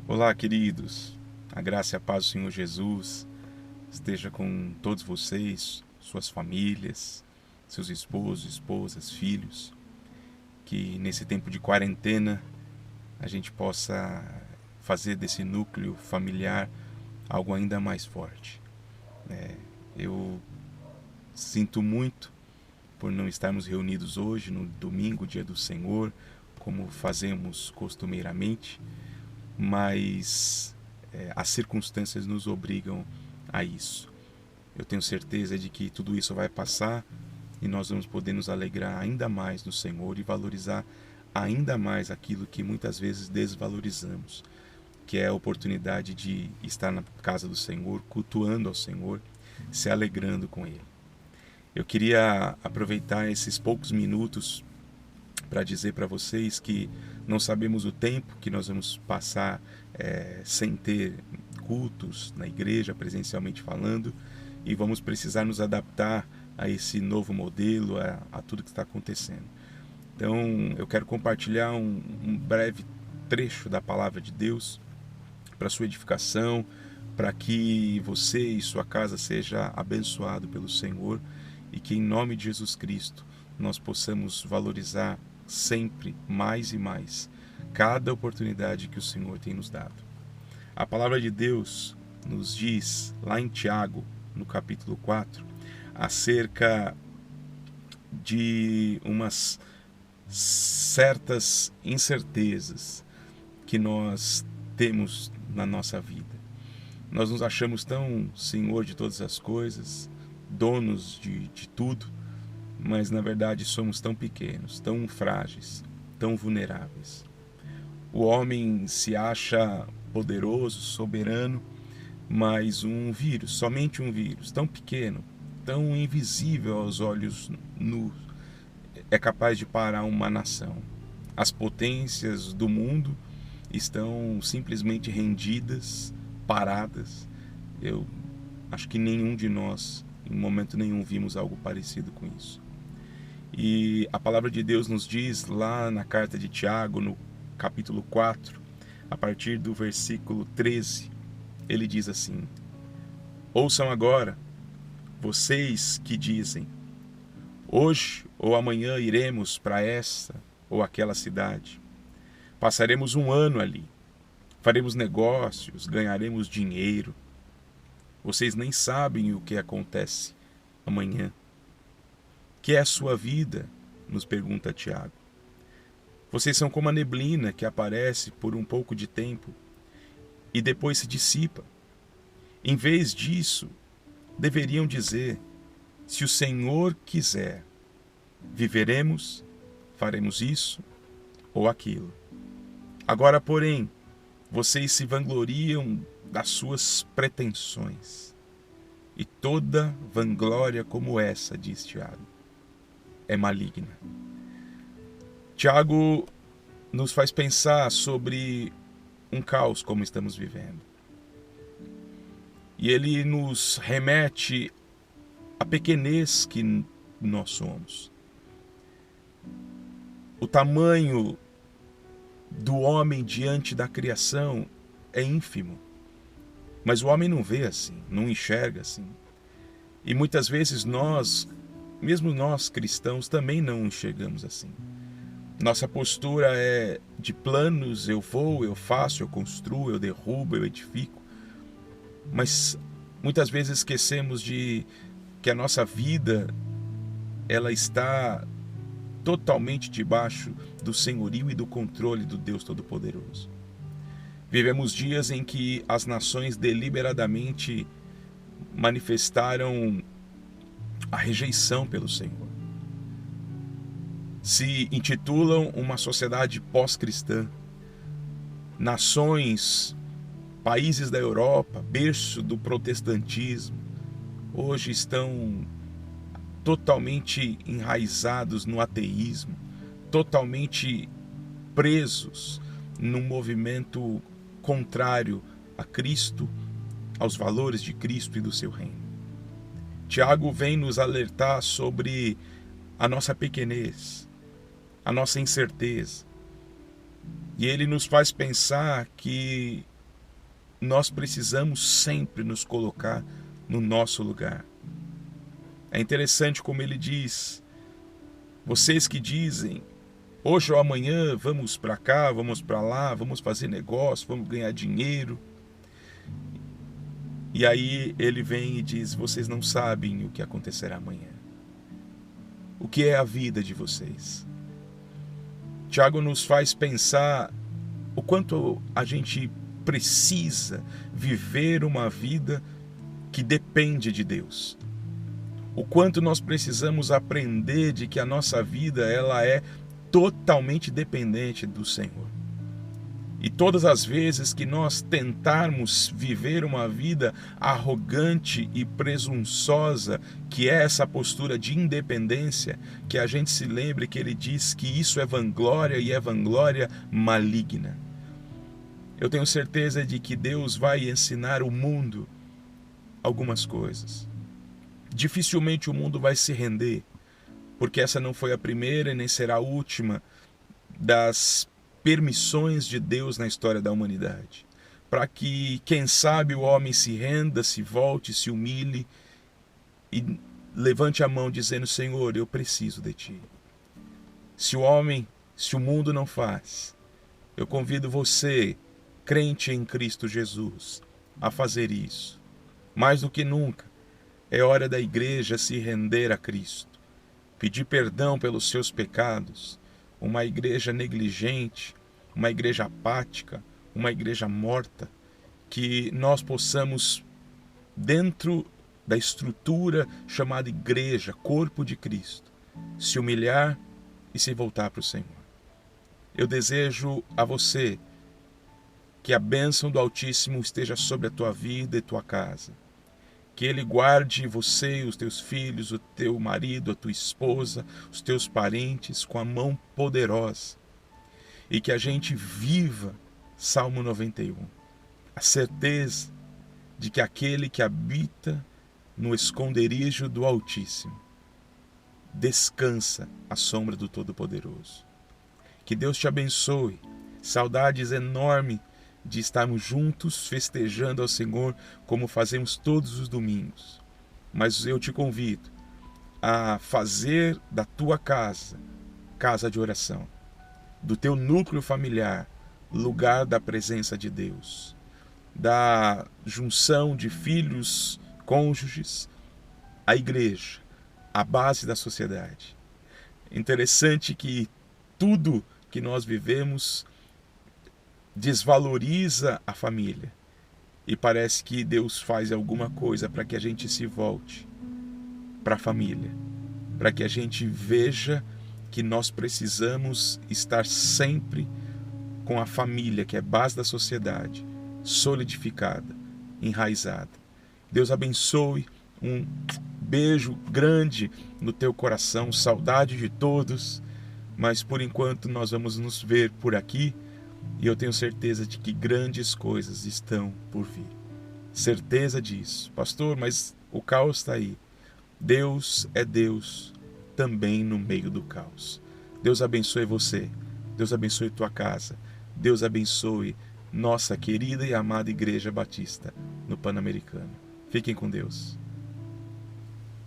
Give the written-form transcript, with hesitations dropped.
Olá, queridos. A graça e a paz do Senhor Jesus esteja com todos vocês, suas famílias, seus esposos, esposas, filhos. Que nesse tempo de quarentena a gente possa fazer desse núcleo familiar algo ainda mais forte. Eu sinto muito por não estarmos reunidos hoje, no domingo, dia do Senhor, como fazemos costumeiramente, mas as circunstâncias nos obrigam a isso. Eu tenho certeza de que tudo isso vai passar e nós vamos poder nos alegrar ainda mais no Senhor e valorizar ainda mais aquilo que muitas vezes desvalorizamos, que é a oportunidade de estar na casa do Senhor, cultuando ao Senhor, se alegrando com Ele. Eu queria aproveitar esses poucos minutos para dizer para vocês que não sabemos o tempo que nós vamos passar sem ter cultos na igreja, presencialmente falando, e vamos precisar nos adaptar a esse novo modelo, a tudo que está acontecendo. Então, eu quero compartilhar um breve trecho da palavra de Deus para sua edificação, para que você e sua casa seja abençoado pelo Senhor e que em nome de Jesus Cristo nós possamos valorizar sempre mais e mais cada oportunidade que o Senhor tem nos dado. A palavra de Deus nos diz lá em Tiago, no capítulo 4, acerca de umas certas incertezas que nós temos na nossa vida. Nós nos achamos tão senhor de todas as coisas, donos de tudo, mas na verdade somos tão pequenos, tão frágeis, tão vulneráveis. O homem se acha poderoso, soberano, mas um vírus, somente um vírus, tão pequeno, tão invisível aos olhos nus, é capaz de parar uma nação. As potências do mundo estão simplesmente rendidas, paradas. Eu acho que nenhum de nós, em momento nenhum, vimos algo parecido com isso. E a palavra de Deus nos diz lá na carta de Tiago, no capítulo 4, a partir do versículo 13, ele diz assim: ouçam agora, vocês que dizem, hoje ou amanhã iremos para esta ou aquela cidade. Passaremos um ano ali, faremos negócios, ganharemos dinheiro. Vocês nem sabem o que acontece amanhã. Que é a sua vida? Nos pergunta Tiago. Vocês são como a neblina que aparece por um pouco de tempo e depois se dissipa. Em vez disso, deveriam dizer: se o Senhor quiser, viveremos, faremos isso ou aquilo. Agora, porém, vocês se vangloriam das suas pretensões. E toda vanglória como essa, diz Tiago, é maligna. Tiago nos faz pensar sobre um caos como estamos vivendo. E ele nos remete à pequenez que nós somos. O tamanho do homem diante da criação é ínfimo. Mas o homem não vê assim, não enxerga assim. E muitas vezes nós, mesmo nós cristãos, também não enxergamos assim. Nossa postura é de planos: eu vou, eu faço, eu construo, eu derrubo, eu edifico. Mas muitas vezes esquecemos de que a nossa vida, ela está totalmente debaixo do senhorio e do controle do Deus Todo-Poderoso. Vivemos dias em que as nações deliberadamente manifestaram a rejeição pelo Senhor. Se intitulam uma sociedade pós-cristã. Nações, países da Europa, berço do protestantismo, hoje estão totalmente enraizados no ateísmo, totalmente presos num movimento contrário a Cristo, aos valores de Cristo e do seu reino. Tiago vem nos alertar sobre a nossa pequenez, a nossa incerteza. E ele nos faz pensar que nós precisamos sempre nos colocar no nosso lugar. É interessante como ele diz: vocês que dizem, hoje ou amanhã vamos para cá, vamos para lá, vamos fazer negócio, vamos ganhar dinheiro. E aí ele vem e diz: vocês não sabem o que acontecerá amanhã. O que é a vida de vocês? Tiago nos faz pensar o quanto a gente precisa viver uma vida que depende de Deus. O quanto nós precisamos aprender de que a nossa vida ela é totalmente dependente do Senhor. E todas as vezes que nós tentarmos viver uma vida arrogante e presunçosa, que é essa postura de independência, que a gente se lembre que ele diz que isso é vanglória e é vanglória maligna. Eu tenho certeza de que Deus vai ensinar o mundo algumas coisas. Dificilmente o mundo vai se render, porque essa não foi a primeira e nem será a última das permissões de Deus na história da humanidade, para que, quem sabe, o homem se renda, se volte, se humilhe e levante a mão dizendo: Senhor, eu preciso de Ti. Se o mundo não faz, eu convido você, crente em Cristo Jesus, a fazer isso. Mais do que nunca, é hora da igreja se render a Cristo, pedir perdão pelos seus pecados. Uma igreja negligente, uma igreja apática, uma igreja morta, que nós possamos, dentro da estrutura chamada igreja, corpo de Cristo, se humilhar e se voltar para o Senhor. Eu desejo a você que a bênção do Altíssimo esteja sobre a tua vida e tua casa. Que Ele guarde você, os teus filhos, o teu marido, a tua esposa, os teus parentes com a mão poderosa. E que a gente viva Salmo 91. A certeza de que aquele que habita no esconderijo do Altíssimo descansa à sombra do Todo-Poderoso. Que Deus te abençoe. Saudades enormes de estarmos juntos festejando ao Senhor como fazemos todos os domingos. Mas eu te convido a fazer da tua casa, casa de oração, do teu núcleo familiar, lugar da presença de Deus, da junção de filhos, cônjuges, a igreja, a base da sociedade. Interessante que tudo que nós vivemos desvaloriza a família, e parece que Deus faz alguma coisa para que a gente se volte para a família, para que a gente veja que nós precisamos estar sempre com a família, que é base da sociedade, solidificada, enraizada. Deus abençoe, um beijo grande no teu coração, saudade de todos, mas por enquanto nós vamos nos ver por aqui. E eu tenho certeza de que grandes coisas estão por vir. Certeza disso. Pastor, mas o caos está aí. Deus é Deus também no meio do caos. Deus abençoe você. Deus abençoe tua casa. Deus abençoe nossa querida e amada Igreja Batista no Pan-Americano. Fiquem com Deus.